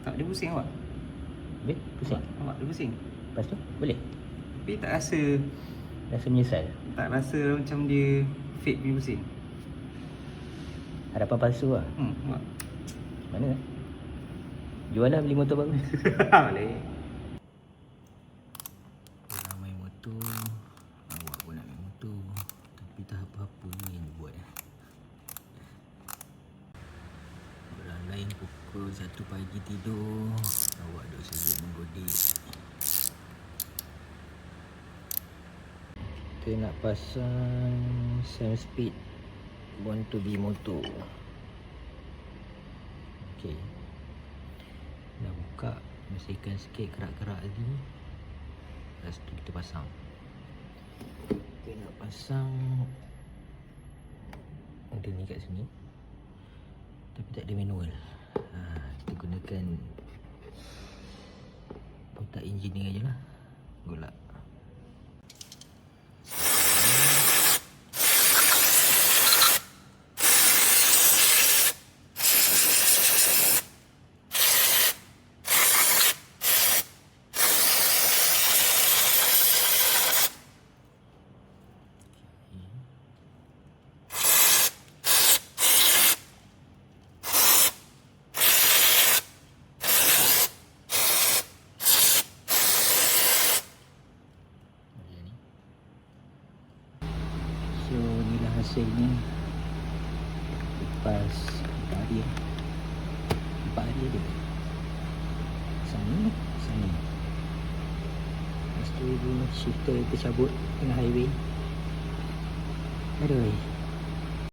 Tak, dia pusing awak. Habis? Pusing? Awak dia pusing. Lepas tu? Boleh? Tapi tak rasa, Rasa menyesal? tak rasa macam dia fake punya pusing. Harapan palsu lah. Awak. Mana? Jual lah, beli motor baru. Boleh. Orang main motor, awak pun nak main motor. Tapi tak apa-apa yang buat. Orang lain pukul 1 pagi tidur, awak duk sibuk menggodik. Kita nak pasang Sam Speed Born to be motor. Okay, dah buka, bersihkan sikit kerak-kerak tadi. Lepas tu kita pasang. Kita nak pasang ada ni kat sini, tapi tak ada manual. Kita gunakan kotak engineer je lah. Good luck. So inilah hasilnya lepas 4 hari. 4 hari dia sana. Lepas tu shifter tercabut tengah highway. Aduh.